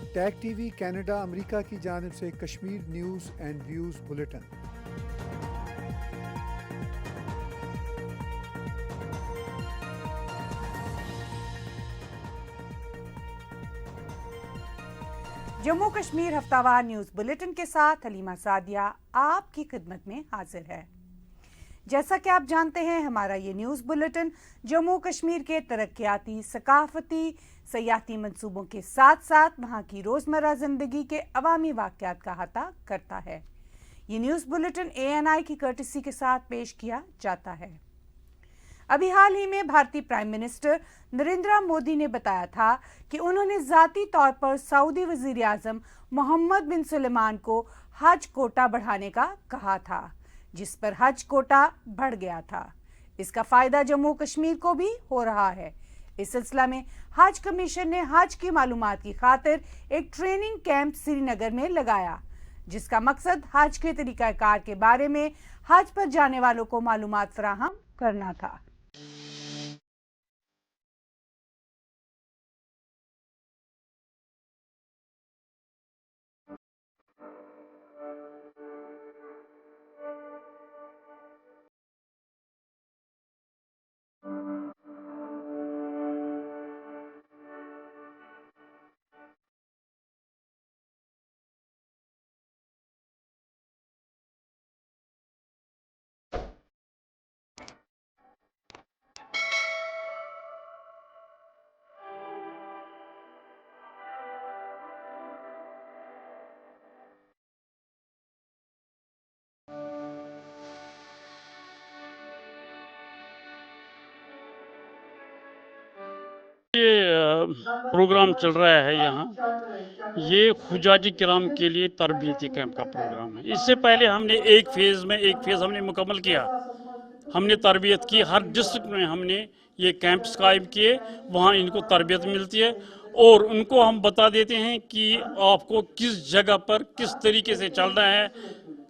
Tag TV Canada America की जानिब से Kashmir news and views bulletin. Jammu Kashmir हफ्तावार न्यूज़ बुलेटिन के साथ हलीमा सादिया आपकी खिदमत में हाजिर है। जैसा कि आप जानते हैं, हमारा ये न्यूज़ बुलेटिन जम्मू कश्मीर के तरक्याती, सकाफती, सयाहती मंसूबों के साथ साथ वहाँ की रोज़मर्रा ज़िंदगी के अवामी वाक़यात का अहाता करता है। ये न्यूज़ बुलेटिन ANI की कर्टसी के साथ पेश किया जाता है। अभी हाल ही में भारतीय प्राइम मिनिस्टर नरेंद्र मोदी ने बताया था कि उन्होंने ज़ाती तौर पर सऊदी वज़ीर आज़म मोहम्मद बिन सुलेमान को हज कोटा बढ़ाने का कहा था, जिस पर हज कोटा बढ़ गया था। इसका फ़ायदा जम्मू कश्मीर को भी हो रहा है। इस सिलसिला में हज कमीशन ने हज की मालूमात की खातिर एक ट्रेनिंग कैंप श्रीनगर में लगाया, जिसका मकसद हज के तरीक़ाकार के बारे में हज पर जाने वालों को मालूमात फराहम करना था। ये प्रोग्राम चल रहा है यहाँ, ये हुजाजी किराम के लिए तरबियती कैंप का प्रोग्राम है। इससे पहले हमने एक फेज़ हमने मुकम्मल किया। हमने तरबियत की, हर डिस्ट्रिक्ट में हमने ये कैंप्स कायम किए, वहाँ इनको तरबियत मिलती है और उनको हम बता देते हैं कि आपको किस जगह पर किस तरीके से चलना है,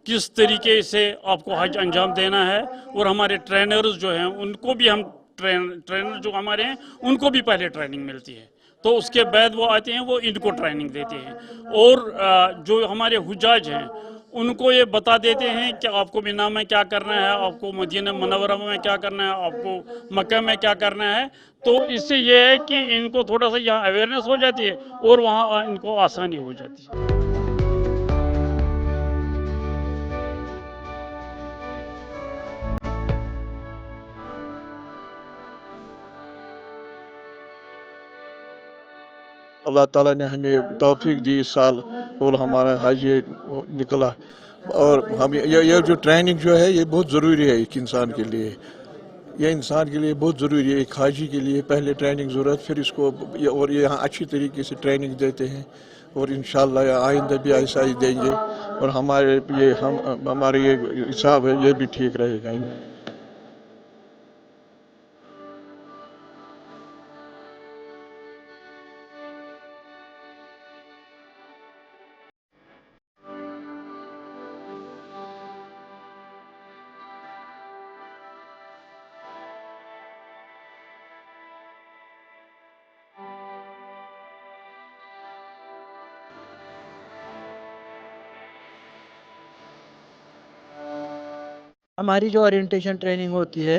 किस तरीके से आपको हज अंजाम देना है। और हमारे ट्रेनर्स जो हैं उनको भी हम ट्रेनर जो हमारे हैं उनको भी पहले ट्रेनिंग मिलती है, तो उसके बाद वो आते हैं, वो इनको ट्रेनिंग देते हैं। और जो हमारे हुजाज हैं उनको ये बता देते हैं कि आपको मिना में क्या करना है, आपको मदीना मुनव्वरा में क्या करना है, आपको मक्का में क्या करना है। तो इससे ये है कि इनको थोड़ा सा यहाँ अवेयरनेस हो जाती है और वहाँ इनको आसानी हो जाती है। अल्लाह ताला ने हमें तौफीक दी इस साल और हमारा हज ये निकला। और हम ये जो ट्रेनिंग जो है ये बहुत ज़रूरी है एक इंसान के लिए। ये इंसान के लिए बहुत ज़रूरी है। एक हाजी के लिए पहले ट्रेनिंग ज़रूरत, फिर इसको और ये यहाँ अच्छी तरीके से ट्रेनिंग देते हैं और इंशाअल्लाह आइंदा भी ऐसा ही देंगे और हमारे ये हिसाब है ये भी ठीक रहेगा। हमारी जो ओरिएंटेशन ट्रेनिंग होती है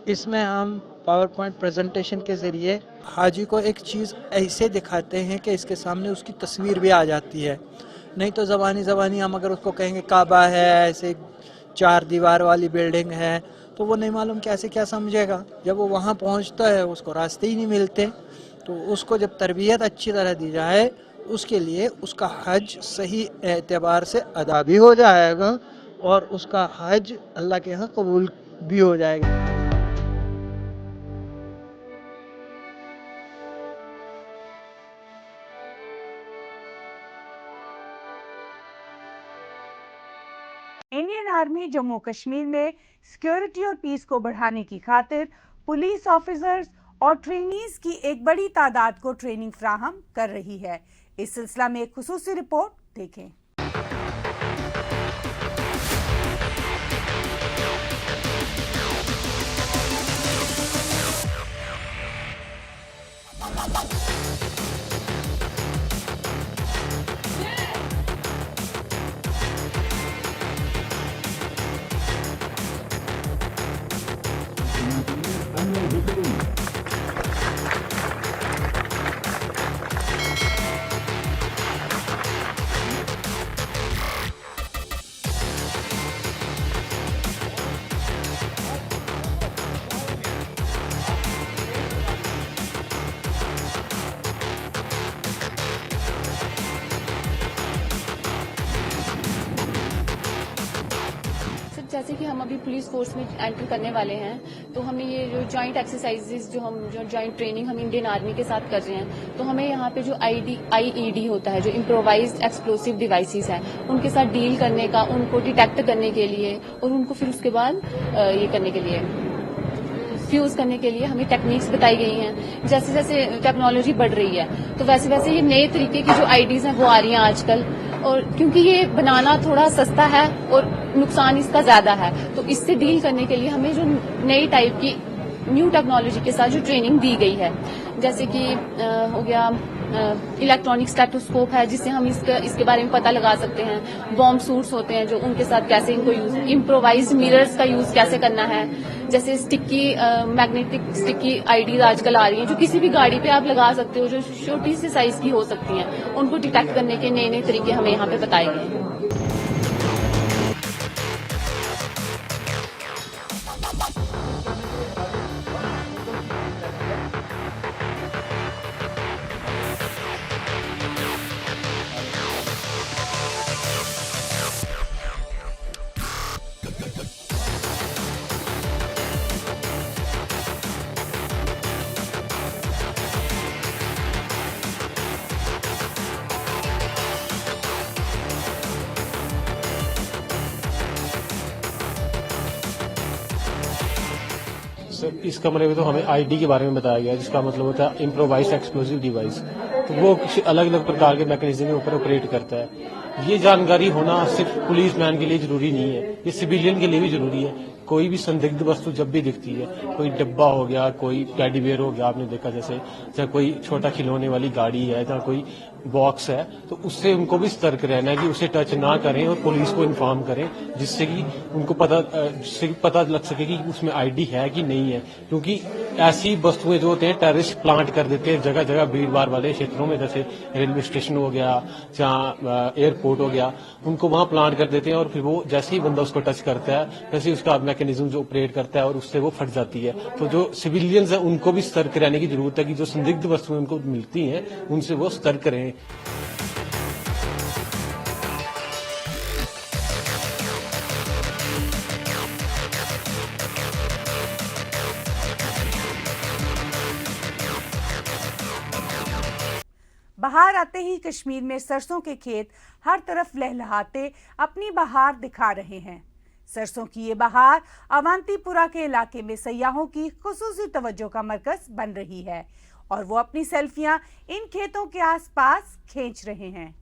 इसमें हम पावर पॉइंट प्रेजेंटेशन के ज़रिए हाजी को एक चीज़ ऐसे दिखाते हैं कि इसके सामने उसकी तस्वीर भी आ जाती है। नहीं तो ज़बानी हम अगर उसको कहेंगे काबा है, ऐसे 4 दीवार वाली बिल्डिंग है, तो वो नहीं मालूम कैसे क्या समझेगा। जब वो वहाँ पहुँचता है उसको रास्ते ही नहीं मिलते। तो उसको जब तरबियत अच्छी तरह दी जाए उसके लिए उसका हज सही एतबार से अदा भी हो जाएगा और उसका हज अल्लाह के यहाँ कबूल भी हो जाएगा। इंडियन आर्मी जम्मू कश्मीर में सिक्योरिटी और पीस को बढ़ाने की खातिर पुलिस ऑफिसर्स और ट्रेनीज की एक बड़ी तादाद को ट्रेनिंग फ्राहम कर रही है। इस सिलसिला में एक खुसूसी रिपोर्ट देखें। जैसे कि हम अभी पुलिस फोर्स में एंटर करने वाले हैं, तो हमें ये जो जॉइंट एक्सरसाइजेज जो जॉइंट ट्रेनिंग हम इंडियन आर्मी के साथ कर रहे हैं, तो हमें यहाँ पे जो आईईडी होता है, जो इम्प्रोवाइज्ड एक्सप्लोसिव डिवाइसेस हैं, उनके साथ डील करने का, उनको डिटेक्ट करने के लिए और उनको फिर उसके बाद ये करने के लिए, फ्यूज करने के लिए हमें टेक्निक्स बताई गई हैं। जैसे जैसे टेक्नोलॉजी बढ़ रही है, तो वैसे वैसे ये नए तरीके की जो आईडीज हैं वो आ रही हैं आजकल, और क्योंकि ये बनाना थोड़ा सस्ता है और नुकसान इसका ज्यादा है, तो इससे डील करने के लिए हमें जो नई टाइप की न्यू टेक्नोलॉजी के साथ जो ट्रेनिंग दी गई है, जैसे कि हो गया इलेक्ट्रॉनिक स्टेथोस्कोप है, जिससे हम इसके बारे में पता लगा सकते हैं। बॉम्ब सूट्स होते हैं, जो उनके साथ कैसे इनको यूज, इम्प्रोवाइज्ड मिरर्स का यूज कैसे करना है, जैसे स्टिकी मैग्नेटिक स्टिकी आईडीज आजकल आ रही हैं, जो किसी भी गाड़ी पे आप लगा सकते हो, जो छोटी सी साइज की हो सकती हैं, उनको डिटेक्ट करने के नए नए तरीके हमें यहाँ पे बताए गए हैं। इस कमरे में तो हमें आईडी के बारे में बताया गया, जिसका मतलब होता है इम्प्रोवाइज्ड एक्सप्लोसिव डिवाइस। तो वो अलग अलग प्रकार के मैकेनिज्म के ऊपर ऑपरेट करता है। ये जानकारी होना सिर्फ पुलिस मैन के लिए जरूरी नहीं है, ये सिविलियन के लिए भी जरूरी है। कोई भी संदिग्ध वस्तु जब भी दिखती है, कोई डब्बा हो गया, कोई टेडी बियर हो गया, आपने देखा जैसे चाहे कोई छोटा खिलौने वाली गाड़ी है, चाहे कोई बॉक्स है, तो उससे उनको भी सतर्क रहना है कि उसे टच ना करें और पुलिस को इन्फॉर्म करें, जिससे कि उनको पता लग सके कि उसमें आईडी है कि नहीं है। क्योंकि ऐसी वस्तुएं जो होते हैं टेररिस्ट प्लांट कर देते हैं जगह जगह भीड़ भाड़ वाले क्षेत्रों में, जैसे रेलवे स्टेशन हो गया, जहाँ एयरपोर्ट हो गया, उनको वहां प्लांट कर देते हैं और फिर वो जैसे ही बंदा उसको टच करता है, वैसे ही उसका मैकेनिज्म जो ऑपरेट करता है और उससे वो फट जाती है। तो जो सिविलियंस है उनको भी सतर्क रहने की जरूरत है कि जो संदिग्ध वस्तुएं उनको मिलती हैं उनसे वो सतर्क रहें। बाहर आते ही कश्मीर में सरसों के खेत हर तरफ लहलहाते अपनी बहार दिखा रहे हैं। सरसों की ये बहार अवंतीपुरा के इलाके में सयाहों की खुसूसी तवज्जो का मरकज बन रही है और वो अपनी सेल्फियां इन खेतों के आसपास खींच रहे हैं।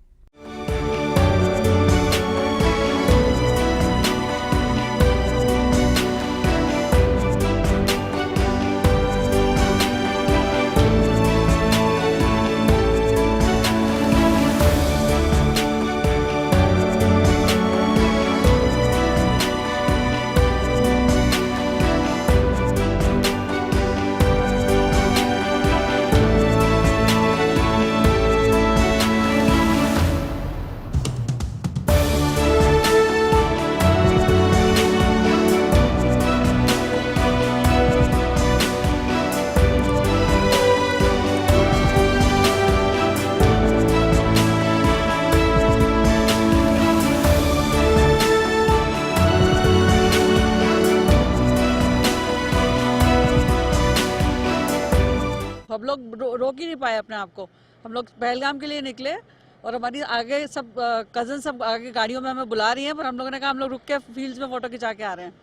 हम लोग रोक ही नहीं पाए अपने आप को। हम लोग पहलगाम के लिए निकले और हमारी आगे सब कजन सब आगे गाड़ियों में हमें बुला रही हैं, पर हम लोगों ने कहा हम लोग रुक के फील्ड्स में फोटो खिंचा के आ रहे हैं।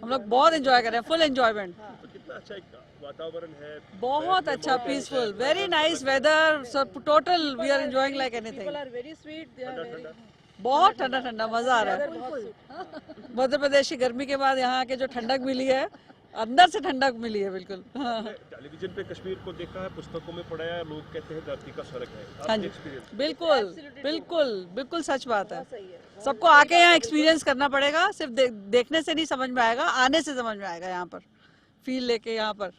हम लोग बहुत एंजॉय कर रहे हैं, फुल एंजॉयमेंट। कितना अच्छा वातावरण है, बहुत अच्छा, peaceful, very nice weather, total we are enjoying like anything. Very sweet, बहुत ठंडा ठंडा, मजा आ रहा है। मध्य प्रदेश की गर्मी के बाद यहाँ के जो ठंडक मिली है, अंदर से ठंडक मिली है बिल्कुल। टेलीविजन पे कश्मीर को देखा है, पुस्तकों में पढ़ा है, लोग कहते हैं धरती का स्वर्ग है। हाँ जी, बिल्कुल बिल्कुल बिल्कुल सच बात है। सबको आके यहाँ एक्सपीरियंस करना पड़ेगा, सिर्फ देखने से नहीं समझ में आएगा, आने से समझ में आएगा। यहाँ पर फील लेके यहाँ पर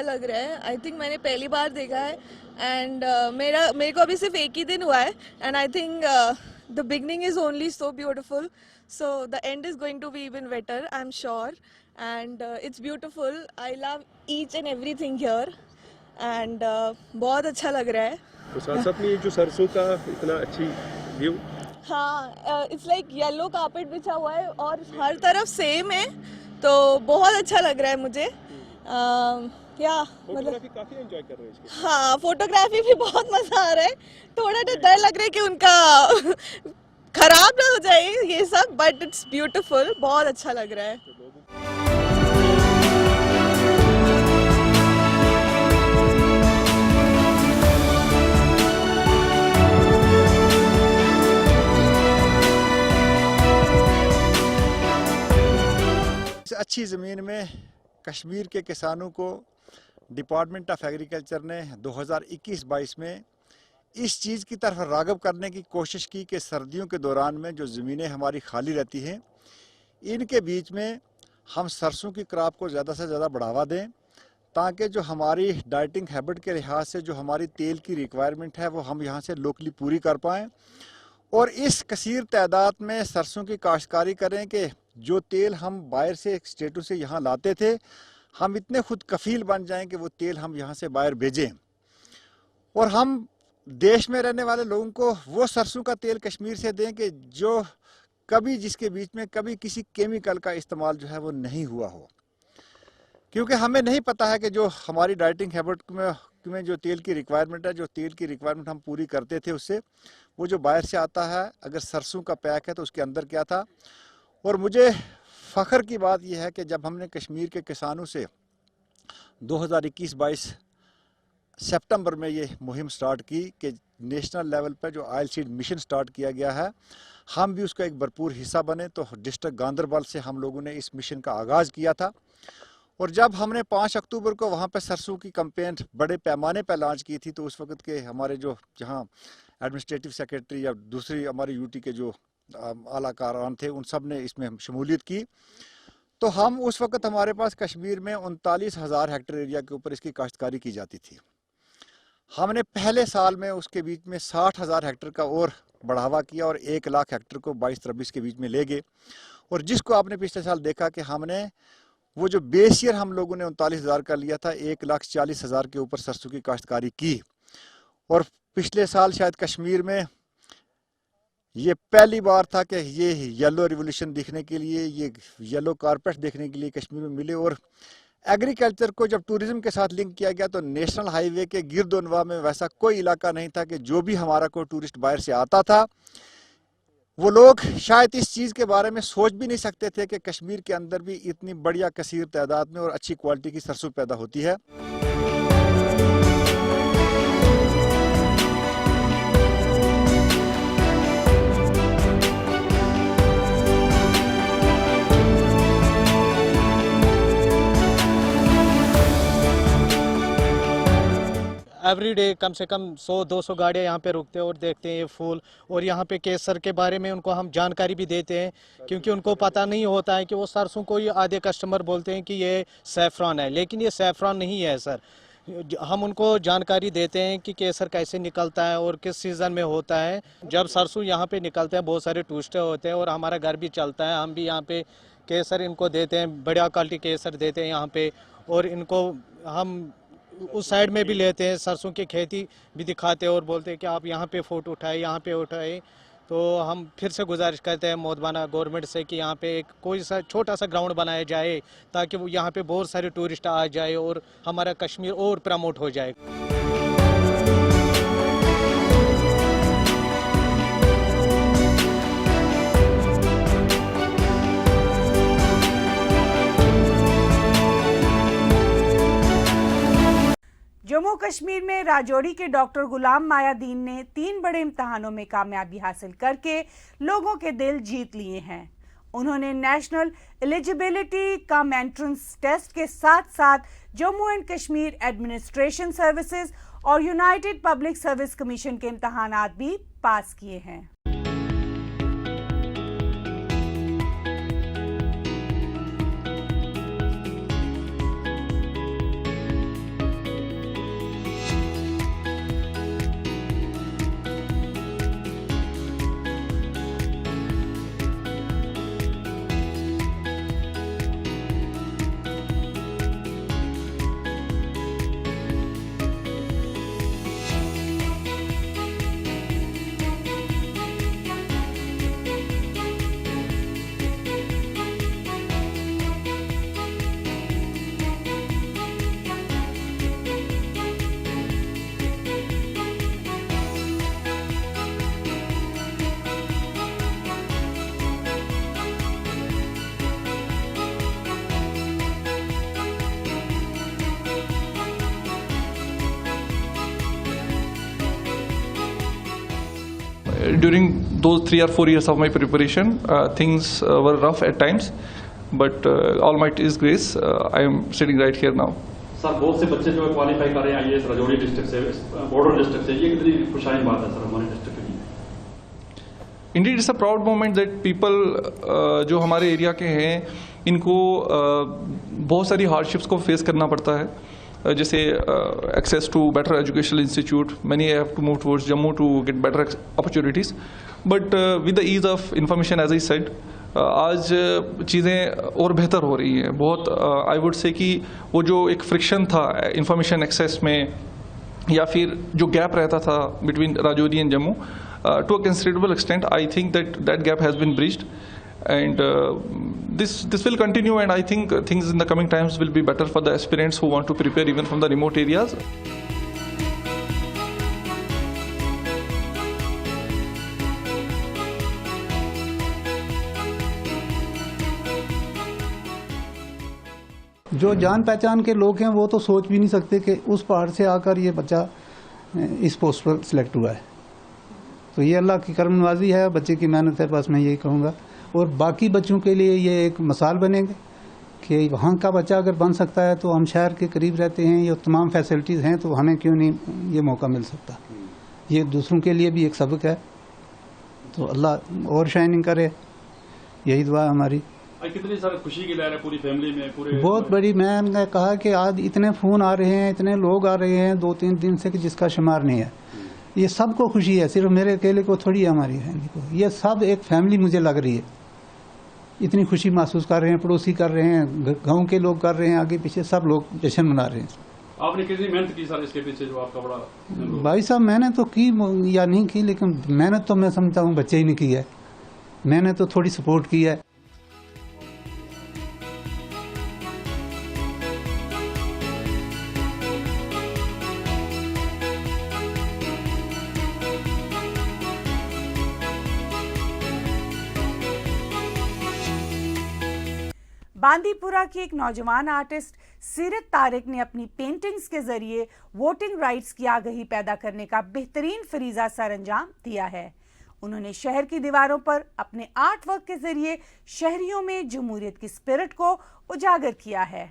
लग रहा है। आई थिंक मैंने पहली बार देखा है एंड मेरे को अभी सिर्फ एक ही दिन हुआ है and I think the beginning is only so beautiful, so the end is going to be even better, I am sure. and it's beautiful. I love each and everything here, and बहुत अच्छा लग रहा है. तो साथ साथ में ये जो सरसों का इतना अच्छी व्यू, हाँ, इट्स लाइक येलो कार्पेट बिछा हुआ है और हर तरफ सेम है, तो बहुत अच्छा लग रहा है मुझे. या मतलब फोटोग्राफी काफी एंजॉय कर रहे हैं इसके. हाँ, फोटोग्राफी भी बहुत मजा आ रहा है. थोड़ा तो डर लग रहा है कि उनका खराब ना हो जाए ये सब, बट इट्स ब्यूटीफुल. बहुत अच्छा लग रहा है. इस अच्छी ज़मीन में कश्मीर के किसानों को डिपार्टमेंट ऑफ एग्रीकल्चर ने 2021-22 में इस चीज़ की तरफ राग़ब करने की कोशिश की कि सर्दियों के दौरान में जो ज़मीनें हमारी खाली रहती हैं, इनके बीच में हम सरसों की क्रॉप को ज़्यादा से ज़्यादा बढ़ावा दें, ताकि जो हमारी डाइटिंग हैबिट के लिहाज से जो हमारी तेल की रिक्वायरमेंट है वो हम यहाँ से लोकली पूरी कर पाएँ, और इस कसीर तादाद में सरसों की काश्तकारी करें कि जो तेल हम बाहर से स्टेटों से यहाँ लाते थे, हम इतने खुद कफील बन जाएं कि वो तेल हम यहाँ से बाहर भेजें, और हम देश में रहने वाले लोगों को वो सरसों का तेल कश्मीर से दें कि जो कभी जिसके बीच में कभी किसी केमिकल का इस्तेमाल जो है वो नहीं हुआ हो. क्योंकि हमें नहीं पता है कि जो हमारी डाइटिंग हैबिट में जो तेल की रिक्वायरमेंट है, जो तेल की रिक्वायरमेंट हम पूरी करते थे उससे, वो जो बाहर से आता है, अगर सरसों का पैक है तो उसके अंदर क्या था. और मुझे फ़ख्र की बात यह है कि जब हमने कश्मीर के किसानों से 2021-22 सितंबर में ये मुहिम स्टार्ट की कि नेशनल लेवल पर जो ऑयल सीड मिशन स्टार्ट किया गया है, हम भी उसका एक भरपूर हिस्सा बने, तो डिस्ट्रिक्ट गांदरबल से हम लोगों ने इस मिशन का आगाज़ किया था. और जब हमने 5 अक्टूबर को वहाँ पर सरसों की कैंपेन बड़े पैमाने पर लॉन्च की थी, तो उस वक्त के हमारे जो जहाँ एडमिनिस्ट्रेटिव सेक्रेटरी या दूसरी हमारी यूटी के जो आला कारवान थे, उन सब ने इसमें शमूलियत की. तो हम उस वक्त हमारे पास कश्मीर में 39,000 हेक्टेयर एरिया के ऊपर इसकी काश्तकारी की जाती थी. हमने पहले साल में उसके बीच में 60,000 हेक्टेयर का और बढ़ावा किया और 1 लाख हेक्टेयर को 22-23 के बीच में ले गए. और जिसको आपने पिछले साल देखा कि हमने वो जो बेस ईयर हम लोगों ने 39,000 का लिया था, 1,40,000 के ऊपर सरसों की काश्तकारी की. और पिछले साल शायद कश्मीर में ये पहली बार था कि ये येलो रिवोल्यूशन देखने के लिए, ये येलो कारपेट देखने के लिए कश्मीर में मिले. और एग्रीकल्चर को जब टूरिज्म के साथ लिंक किया गया, तो नेशनल हाईवे के गिरदोनवा में वैसा कोई इलाका नहीं था कि जो भी हमारा कोई टूरिस्ट बाहर से आता था, वो लोग शायद इस चीज़ के बारे में सोच भी नहीं सकते थे कि कश्मीर के अंदर भी इतनी बढ़िया कसीर तादाद में और अच्छी क्वालिटी की सरसों पैदा होती है. एवरी डे कम से कम 100-200 गाड़ियाँ यहाँ पे रुकते हैं और देखते हैं ये फूल. और यहाँ पे केसर के बारे में उनको हम जानकारी भी देते हैं, क्योंकि उनको पता नहीं होता है कि वो सरसों को ही आधे कस्टमर बोलते हैं कि ये सैफरान है, लेकिन ये सैफरान नहीं है सर. हम उनको जानकारी देते हैं कि केसर कैसे निकलता है और किस सीज़न में होता है. जब सरसों यहाँ पे निकलते हैं, बहुत सारे टूरिस्ट होते हैं और हमारा घर भी चलता है. हम भी यहाँ पे केसर इनको देते हैं, बढ़िया क्वालिटी केसर देते हैं यहाँ पे. और इनको हम उस साइड में भी लेते हैं, सरसों की खेती भी दिखाते हैं और बोलते हैं कि आप यहाँ पे फ़ोटो उठाए, यहाँ पे उठाए. तो हम फिर से गुजारिश करते हैं मोदबाना गवर्नमेंट से कि यहाँ पे एक कोई सा छोटा सा ग्राउंड बनाया जाए, ताकि वो यहाँ पे बहुत सारे टूरिस्ट आ जाए और हमारा कश्मीर और प्रमोट हो जाए. जम्मू कश्मीर में राजौरी के डॉक्टर गुलाम मायादीन ने 3 बड़े इम्तहानों में कामयाबी हासिल करके लोगों के दिल जीत लिए हैं. उन्होंने National Eligibility cum Entrance Test के साथ साथ Jammu and Kashmir administration services और यूनाइटेड पब्लिक सर्विस कमीशन के इम्तहानात भी पास किए हैं. during those 3 or 4 years of my preparation, things were rough at times, but Almighty is grace, I am sitting right here now. Sir बहुत से बच्चे जो है क्वालिफाई कर रहे हैं आईएएस राजौरी डिस्ट्रिक्ट से, बॉर्डर डिस्ट्रिक्ट से, ये कितनी खुशहाली बात है सर हमारे डिस्ट्रिक्ट के लिए? Indeed, it's a proud moment that people जो हमारे एरिया के हैं इनको बहुत सारी हार्डशिप्स को फेस करना पड़ता है, जैसे access to better educational institute, many have to move towards Jammu to get better opportunities, but with the ease of information as I said आज चीज़ें और बेहतर हो रही हैं बहुत। आई वुड से कि वो जो एक फ्रिक्शन था इंफॉर्मेशन एक्सेस में या फिर जो गैप रहता था between Rajouri and Jammu, to a considerable extent, I think that gap has been bridged, and this will continue, and I think things in the coming times will be better for the aspirants who want to prepare even from the remote areas. जो जान पहचान के लोग हैं वो तो सोच भी नहीं सकते कि उस पहाड़ से आकर ये बच्चा इस पोस्ट पर सिलेक्ट हुआ है। तो ये अल्लाह की करम नवाजी है, बच्चे की मेहनत है, बस मैं यही कहूँगा। और बाकी बच्चों के लिए ये एक मिसाल बनेगा कि वहाँ का बच्चा अगर बन सकता है तो हम शहर के करीब रहते हैं, ये तमाम फैसिलिटीज़ हैं, तो हमें क्यों नहीं ये मौका मिल सकता। ये दूसरों के लिए भी एक सबक है, तो अल्लाह और शाइनिंग करे, यही दुआ है हमारी। कितनी सारी खुशी की लहर है पूरी फैमिली में, पूरे बहुत बड़ी। मैंने कहा कि आज इतने फ़ोन आ रहे हैं, इतने लोग आ रहे हैं 2-3 दिन से कि जिसका शुमार नहीं है। ये सबको खुशी है, सिर्फ मेरे अकेले को थोड़ी है, हमारी फैमिली को। ये सब एक फैमिली मुझे लग रही है, इतनी खुशी महसूस कर रहे हैं, पड़ोसी कर रहे हैं, गांव के लोग कर रहे हैं, आगे पीछे सब लोग जश्न मना रहे हैं। आपने कितनी मेहनत की सर इसके पीछे, जो आपका बड़ा? भाई साहब मैंने तो की या नहीं की, लेकिन मेहनत तो मैं समझता हूँ बच्चे ही ने की है। मैंने तो थोड़ी सपोर्ट की है। बांदीपुरा की एक नौजवान आर्टिस्ट सीरत तारिक ने अपनी पेंटिंग्स के जरिए वोटिंग राइट्स की आगाही पैदा करने का बेहतरीन फरीजा सरअंजाम दिया है। उन्होंने शहर की दीवारों पर अपने आर्ट वर्क के जरिए शहरियों में जमहूरियत की स्पिरिट को उजागर किया है।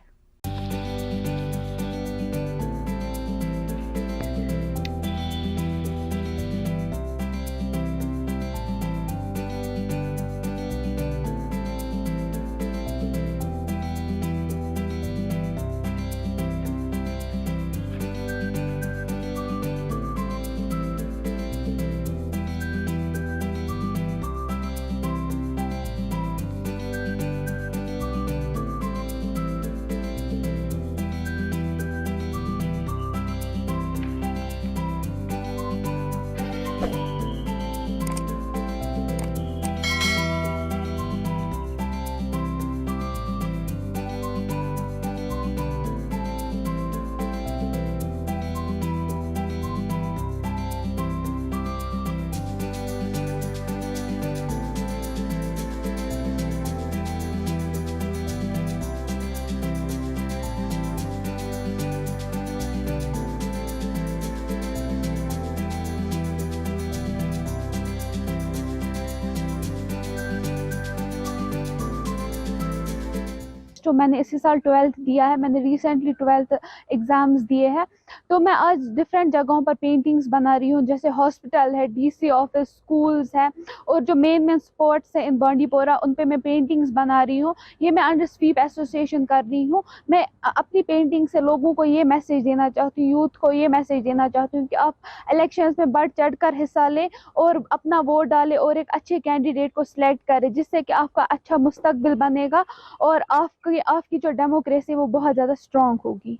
जो मैंने इसी साल 12th दिया है, मैंने रिसेंटली 12th एग्ज़ाम्स दिए हैं, तो मैं आज डिफरेंट जगहों पर पेंटिंग्स बना रही हूँ, जैसे हॉस्पिटल है, डीसी ऑफिस, स्कूल्स हैं, और जो मेन स्पॉट्स हैं इन बांडीपोरा, उन पे मैं पेंटिंग्स बना रही हूँ। ये मैं अंडर स्वीप एसोसिएशन कर रही हूँ। मैं अपनी पेंटिंग से लोगों को ये मैसेज देना चाहती हूँ, यूथ को ये मैसेज देना चाहती हूँ कि आप इलेक्शंस में बढ़ चढ़ कर हिस्सा लें और अपना वोट डालें और एक अच्छे कैंडिडेट को सिलेक्ट करें, जिससे कि आपका अच्छा मुस्तकबिल बनेगा और आपकी जो डेमोक्रेसी वो बहुत ज़्यादा स्ट्रॉन्ग होगी।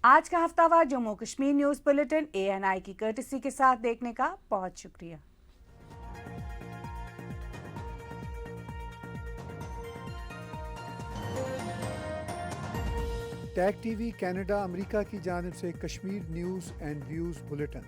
आज का हफ्तावार Jammu Kashmir news bulletin ANI की कर्टसी के साथ देखने का बहुत शुक्रिया। टैग टीवी कनाडा अमेरिका की जानिब से Kashmir news and views bulletin.